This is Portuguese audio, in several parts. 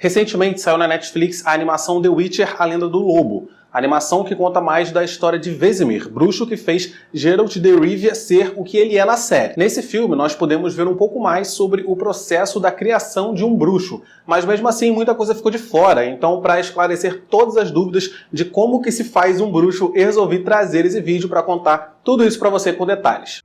Recentemente saiu na Netflix a animação The Witcher, A Lenda do Lobo. A animação que conta mais da história de Vesemir, bruxo que fez Geralt de Rivia ser o que ele é na série. Nesse filme nós podemos ver um pouco mais sobre o processo da criação de um bruxo, mas mesmo assim muita coisa ficou de fora, então para esclarecer todas as dúvidas de como que se faz um bruxo, eu resolvi trazer esse vídeo para contar tudo isso para você com detalhes.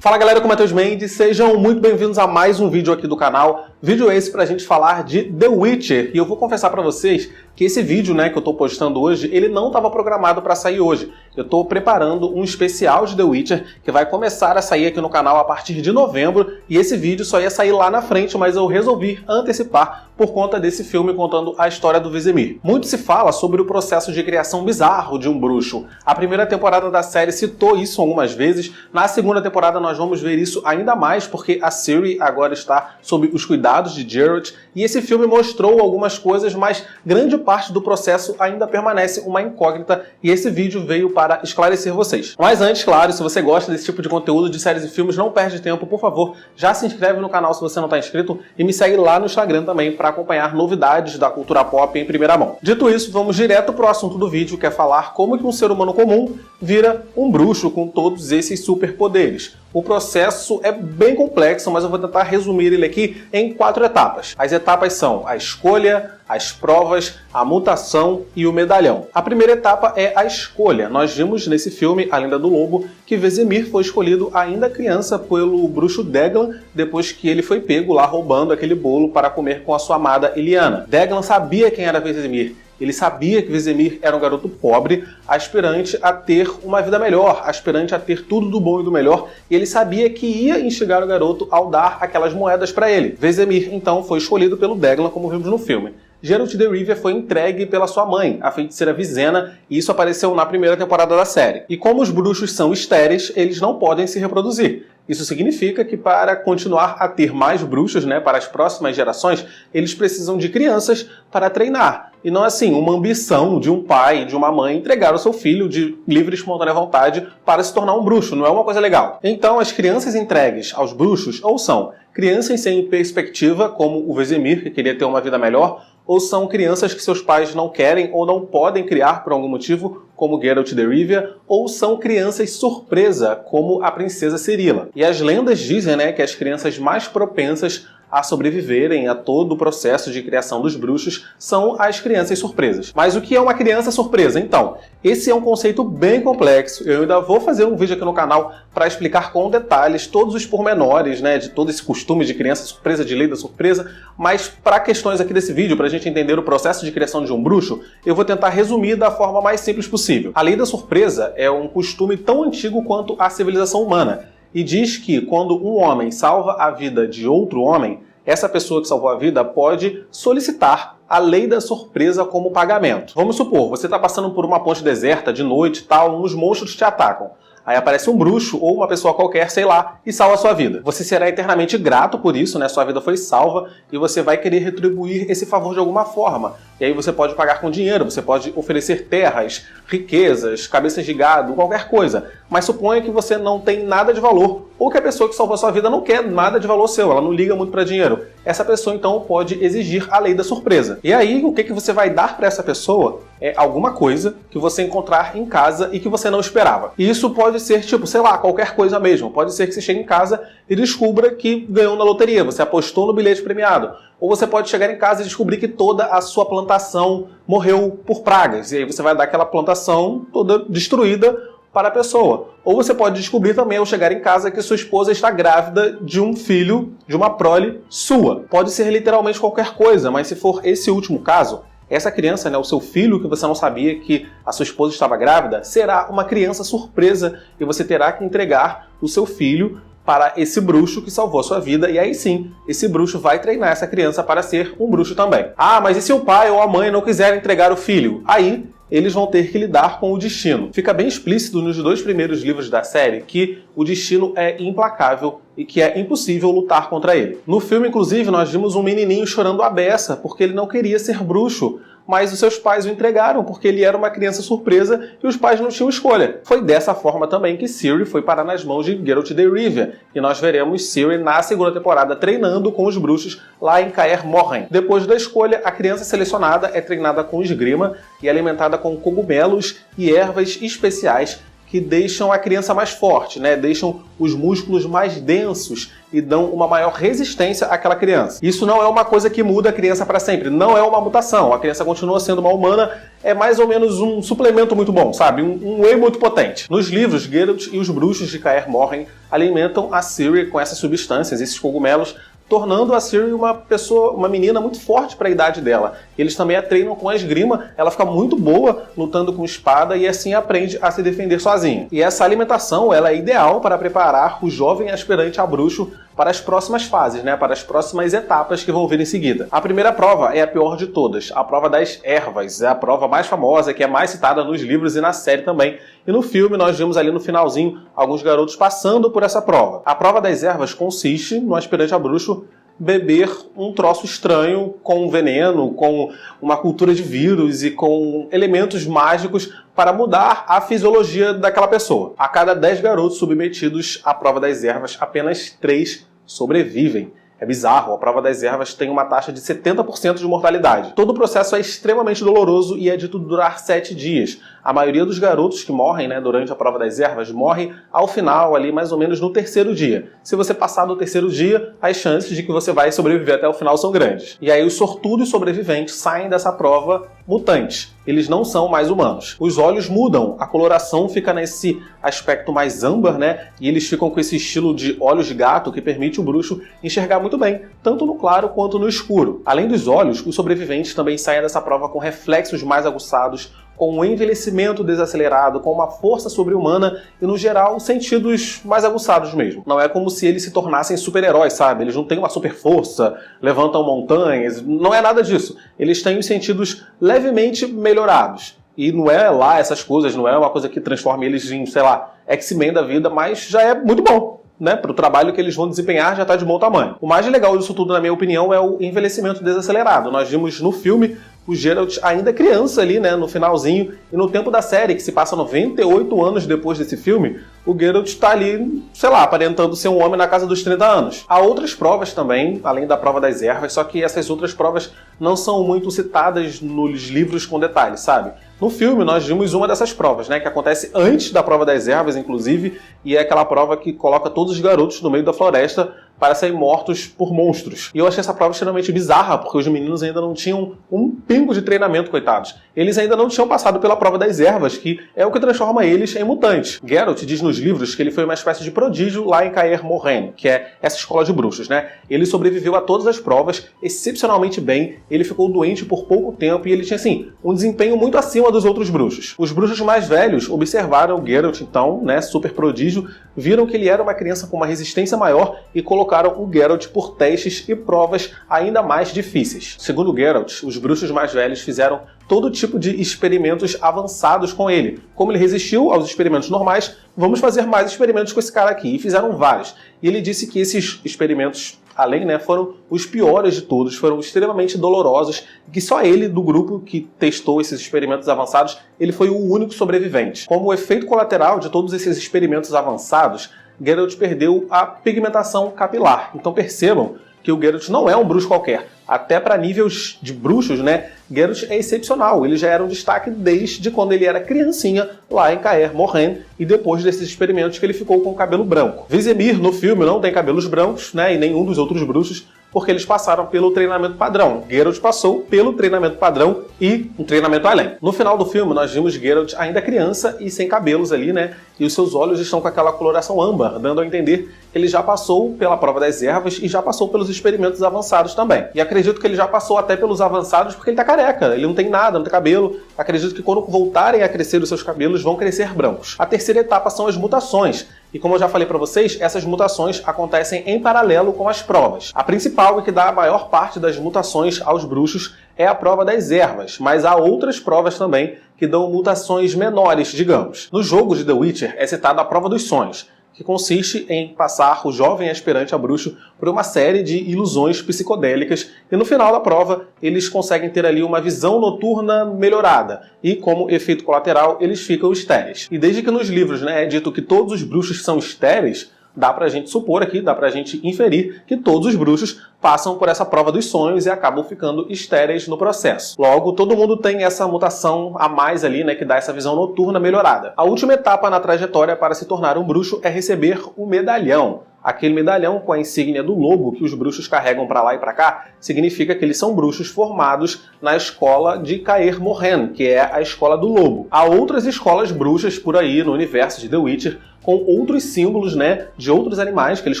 Fala galera, eu sou o Matheus Mendes, sejam muito bem-vindos a mais um vídeo aqui do canal. Vídeo esse pra gente falar de The Witcher, e eu vou confessar pra vocês que esse vídeo, que eu tô postando hoje, ele não estava programado pra sair hoje. Eu tô preparando um especial de The Witcher que vai começar a sair aqui no canal a partir de novembro, e esse vídeo só ia sair lá na frente, mas eu resolvi antecipar por conta desse filme contando a história do Vesemir. Muito se fala sobre o processo de criação bizarro de um bruxo. A primeira temporada da série citou isso algumas vezes, na segunda temporada nós vamos ver isso ainda mais, porque a Ciri agora está sob os cuidados de Geralt, e esse filme mostrou algumas coisas, mas grande parte do processo ainda permanece uma incógnita, e esse vídeo veio para esclarecer vocês. Mas antes, claro, se você gosta desse tipo de conteúdo de séries e filmes, não perde tempo, por favor, já se inscreve no canal se você não está inscrito, e me segue lá no Instagram também para acompanhar novidades da cultura pop em primeira mão. Dito isso, vamos direto para o assunto do vídeo, que é falar como que um ser humano comum vira um bruxo com todos esses superpoderes. O processo é bem complexo, mas eu vou tentar resumir ele aqui em 4 etapas. As etapas são a escolha, as provas, a mutação e o medalhão. A primeira etapa é a escolha. Nós vimos nesse filme, A Lenda do Lobo, que Vesemir foi escolhido ainda criança pelo bruxo Deglan, depois que ele foi pego lá roubando aquele bolo para comer com a sua amada Illiana. Deglan sabia quem era Vesemir. Ele sabia que Vesemir era um garoto pobre, aspirante a ter uma vida melhor, aspirante a ter tudo do bom e do melhor, e ele sabia que ia instigar o garoto ao dar aquelas moedas para ele. Vesemir, então, foi escolhido pelo Deglan, como vimos no filme. Geralt de Rivia foi entregue pela sua mãe, a feiticeira Visena, e isso apareceu na primeira temporada da série. E como os bruxos são estéreis, eles não podem se reproduzir. Isso significa que para continuar a ter mais bruxos, para as próximas gerações, eles precisam de crianças para treinar. E não assim, uma ambição de um pai e de uma mãe entregar o seu filho de livre e espontânea vontade para se tornar um bruxo, não é uma coisa legal. Então as crianças entregues aos bruxos ou são crianças sem perspectiva, como o Vesemir, que queria ter uma vida melhor, ou são crianças que seus pais não querem ou não podem criar por algum motivo, como Geralt de Rivia, ou são crianças surpresa, como a princesa Cirilla. E as lendas dizem que as crianças mais propensas a sobreviverem a todo o processo de criação dos bruxos são as crianças surpresas. Mas o que é uma criança surpresa? Então, esse é um conceito bem complexo. Eu ainda vou fazer um vídeo aqui no canal para explicar com detalhes todos os pormenores, de todo esse costume de criança surpresa, de lei da surpresa, mas para questões aqui desse vídeo, para a gente entender o processo de criação de um bruxo, eu vou tentar resumir da forma mais simples possível. A lei da surpresa é um costume tão antigo quanto a civilização humana, e diz que quando um homem salva a vida de outro homem, essa pessoa que salvou a vida pode solicitar a lei da surpresa como pagamento. Vamos supor, você está passando por uma ponte deserta de noite, uns monstros te atacam. Aí aparece um bruxo ou uma pessoa qualquer, sei lá, e salva a sua vida. Você será eternamente grato por isso, sua vida foi salva, e você vai querer retribuir esse favor de alguma forma. E aí você pode pagar com dinheiro, você pode oferecer terras, riquezas, cabeças de gado, qualquer coisa. Mas suponha que você não tem nada de valor, ou que a pessoa que salvou a sua vida não quer nada de valor seu, ela não liga muito para dinheiro. Essa pessoa então pode exigir a lei da surpresa. E aí o que você vai dar para essa pessoa é alguma coisa que você encontrar em casa e que você não esperava. E isso pode ser sei lá, qualquer coisa mesmo. Pode ser que você chegue em casa e descubra que ganhou na loteria, você apostou no bilhete premiado. Ou você pode chegar em casa e descobrir que toda a sua plantação morreu por pragas. E aí você vai dar aquela plantação toda destruída para a pessoa. Ou você pode descobrir também ao chegar em casa que sua esposa está grávida de um filho, de uma prole sua. Pode ser literalmente qualquer coisa, mas se for esse último caso, essa criança, o seu filho que você não sabia que a sua esposa estava grávida, será uma criança surpresa e você terá que entregar o seu filho para esse bruxo que salvou a sua vida, e aí sim, esse bruxo vai treinar essa criança para ser um bruxo também. Ah, mas e se o pai ou a mãe não quiserem entregar o filho? Aí eles vão ter que lidar com o destino. Fica bem explícito nos 2 primeiros livros da série que o destino é implacável e que é impossível lutar contra ele. No filme, inclusive, nós vimos um menininho chorando à beça porque ele não queria ser bruxo, mas os seus pais o entregaram porque ele era uma criança surpresa e os pais não tinham escolha. Foi dessa forma também que Ciri foi parar nas mãos de Geralt de Rivia, e nós veremos Ciri na segunda temporada treinando com os bruxos lá em Kaer Morhen. Depois da escolha, a criança selecionada é treinada com esgrima e alimentada com cogumelos e ervas especiais que deixam a criança mais forte, né? Deixam os músculos mais densos e dão uma maior resistência àquela criança. Isso não é uma coisa que muda a criança para sempre, não é uma mutação. A criança continua sendo uma humana, é mais ou menos um suplemento muito bom, sabe? Um whey muito potente. Nos livros, Geralt e os bruxos de Kaer Morhen alimentam a Ciri com essas substâncias, esses cogumelos, tornando a Ciri uma menina muito forte para a idade dela. Eles também a treinam com a esgrima, ela fica muito boa lutando com espada e assim aprende a se defender sozinha. E essa alimentação ela é ideal para preparar o jovem aspirante a bruxo para as próximas fases, né? Para as próximas etapas que vão vir em seguida. A primeira prova é a pior de todas, a prova das ervas. É a prova mais famosa, que é mais citada nos livros e na série também. E no filme nós vimos ali no finalzinho alguns garotos passando por essa prova. A prova das ervas consiste no aspirante a bruxo beber um troço estranho com veneno, com uma cultura de vírus e com elementos mágicos para mudar a fisiologia daquela pessoa. A cada 10 garotos submetidos à prova das ervas, apenas 3 sobrevivem. É bizarro, a prova das ervas tem uma taxa de 70% de mortalidade. Todo o processo é extremamente doloroso e é dito durar 7 dias. A maioria dos garotos que morrem, né, durante a prova das ervas morre ao final, ali mais ou menos no 3º dia. Se você passar do 3º dia, as chances de que você vai sobreviver até o final são grandes. E aí os sortudos sobreviventes saem dessa prova mutantes. Eles não são mais humanos. Os olhos mudam, a coloração fica nesse aspecto mais âmbar, né? E eles ficam com esse estilo de olhos de gato que permite o bruxo enxergar muito bem, tanto no claro quanto no escuro. Além dos olhos, os sobreviventes também saem dessa prova com reflexos mais aguçados, com um envelhecimento desacelerado, com uma força sobre-humana e, no geral, sentidos mais aguçados mesmo. Não é como se eles se tornassem super-heróis, sabe? Eles não têm uma super-força, levantam montanhas, não é nada disso. Eles têm os sentidos levemente melhorados. E não é lá essas coisas, não é uma coisa que transforme eles em, sei lá, X-Men da vida, mas já é muito bom. Né, para o trabalho que eles vão desempenhar já está de bom tamanho. O mais legal disso tudo, na minha opinião, é o envelhecimento desacelerado. Nós vimos no filme o Geralt ainda criança ali, né, no finalzinho, e no tempo da série, que se passa 98 anos depois desse filme, o Geralt está ali, sei lá, aparentando ser um homem na casa dos 30 anos. Há outras provas também, além da prova das ervas, só que essas outras provas não são muito citadas nos livros com detalhes, sabe? No filme, nós vimos uma dessas provas, né, que acontece antes da prova das ervas, inclusive, e é aquela prova que coloca todos os garotos no meio da floresta para serem mortos por monstros. E eu achei essa prova extremamente bizarra, porque os meninos ainda não tinham um pingo de treinamento, coitados. Eles ainda não tinham passado pela prova das ervas, que é o que transforma eles em mutantes. Geralt diz nos livros que ele foi uma espécie de prodígio lá em Kaer Morhen, que é essa escola de bruxos, né? Ele sobreviveu a todas as provas, excepcionalmente bem, ele ficou doente por pouco tempo e ele tinha, assim, um desempenho muito acima dos outros bruxos. Os bruxos mais velhos observaram o Geralt, então, né, super prodígio, viram que ele era uma criança com uma resistência maior e colocaram o Geralt por testes e provas ainda mais difíceis. Segundo Geralt, os bruxos mais velhos fizeram todo tipo de experimentos avançados com ele. Como ele resistiu aos experimentos normais, vamos fazer mais experimentos com esse cara aqui. E fizeram vários. E ele disse que esses experimentos, além, né, foram os piores de todos, foram extremamente dolorosos, que só ele, do grupo que testou esses experimentos avançados, ele foi o único sobrevivente. Como efeito colateral de todos esses experimentos avançados, Geralt perdeu a pigmentação capilar. Então percebam que o Geralt não é um bruxo qualquer. Até para níveis de bruxos, né, Geralt é excepcional. Ele já era um destaque desde quando ele era criancinha lá em Kaer Morhen e depois desses experimentos que ele ficou com o cabelo branco. Vizimir, no filme, não tem cabelos brancos, né, e nenhum dos outros bruxos, porque eles passaram pelo treinamento padrão. Geralt passou pelo treinamento padrão e um treinamento além. No final do filme, nós vimos Geralt ainda criança e sem cabelos ali, né? E os seus olhos estão com aquela coloração âmbar, dando a entender que ele já passou pela prova das ervas e já passou pelos experimentos avançados também. E acredito que ele já passou até pelos avançados porque ele tá careca, ele não tem nada, não tem cabelo. Acredito que quando voltarem a crescer os seus cabelos, vão crescer brancos. A terceira etapa são as mutações. E como eu já falei para vocês, essas mutações acontecem em paralelo com as provas. A principal e que dá a maior parte das mutações aos bruxos é a prova das ervas, mas há outras provas também que dão mutações menores, digamos. No jogo de The Witcher é citada a prova dos sonhos, que que consiste em passar o jovem aspirante a bruxo por uma série de ilusões psicodélicas e no final da prova eles conseguem ter ali uma visão noturna melhorada e, como efeito colateral, eles ficam estéreis. E desde que nos livros, é dito que todos os bruxos são estéreis, dá pra gente supor aqui, dá pra gente inferir que todos os bruxos passam por essa prova dos sonhos e acabam ficando estéreis no processo. Logo, todo mundo tem essa mutação a mais ali, que dá essa visão noturna melhorada. A última etapa na trajetória para se tornar um bruxo é receber o medalhão. Aquele medalhão com a insígnia do lobo que os bruxos carregam para lá e para cá, significa que eles são bruxos formados na escola de Kaer Morhen, que é a escola do lobo. Há outras escolas bruxas por aí no universo de The Witcher, com outros símbolos, de outros animais que eles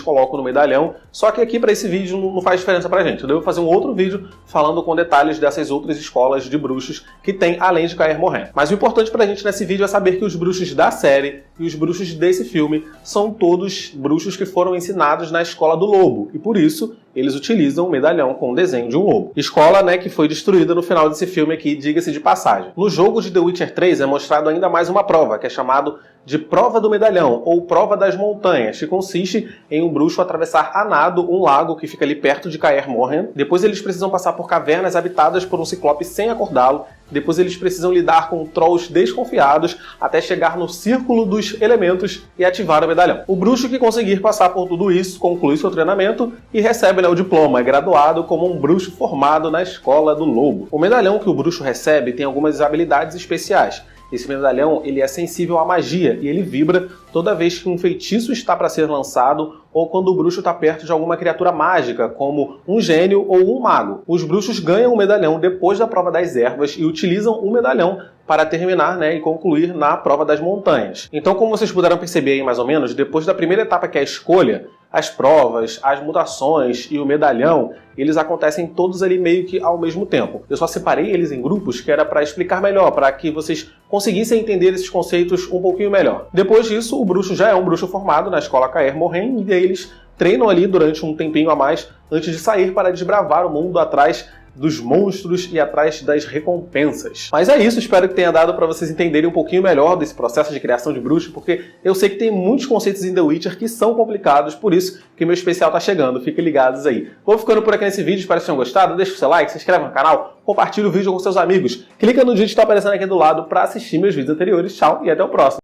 colocam no medalhão, só que aqui para esse vídeo não faz diferença pra gente. Eu devo fazer um outro vídeo falando com detalhes dessas outras escolas de bruxos que tem além de Kaer Morhen. Mas o importante pra gente nesse vídeo é saber que os bruxos da série e os bruxos desse filme são todos bruxos que foram ensinados na escola do lobo, e por isso eles utilizam um medalhão com o desenho de um lobo. Escola, que foi destruída no final desse filme aqui, diga-se de passagem. No jogo de The Witcher 3 é mostrado ainda mais uma prova, que é chamado de Prova do Medalhão, ou Prova das Montanhas, que consiste em um bruxo atravessar a nado um lago que fica ali perto de Kaer Morhen. Depois eles precisam passar por cavernas habitadas por um ciclope sem acordá-lo. Depois eles precisam lidar com trolls desconfiados até chegar no Círculo dos Elementos e ativar o medalhão. O bruxo que conseguir passar por tudo isso conclui seu treinamento e recebe o diploma, é graduado como um bruxo formado na Escola do Lobo. O medalhão que o bruxo recebe tem algumas habilidades especiais. Esse medalhão ele é sensível à magia e ele vibra toda vez que um feitiço está para ser lançado ou quando o bruxo está perto de alguma criatura mágica, como um gênio ou um mago. Os bruxos ganham o medalhão depois da Prova das Ervas e utilizam o medalhão para terminar e concluir na Prova das Montanhas. Então, como vocês puderam perceber aí mais ou menos, depois da primeira etapa, que é a escolha, as provas, as mutações e o medalhão, eles acontecem todos ali meio que ao mesmo tempo. Eu só separei eles em grupos que era para explicar melhor, para que vocês conseguissem entender esses conceitos um pouquinho melhor. Depois disso, o bruxo já é um bruxo formado na escola Kaer Morhen e aí eles treinam ali durante um tempinho a mais antes de sair para desbravar o mundo atrás dos monstros e atrás das recompensas. Mas é isso, espero que tenha dado para vocês entenderem um pouquinho melhor desse processo de criação de bruxo, porque eu sei que tem muitos conceitos em The Witcher que são complicados, por isso que meu especial tá chegando, fiquem ligados aí. Vou ficando por aqui nesse vídeo, espero que tenham gostado, deixa o seu like, se inscreve no canal, compartilha o vídeo com seus amigos, clica no vídeo que está aparecendo aqui do lado para assistir meus vídeos anteriores, tchau e até o próximo.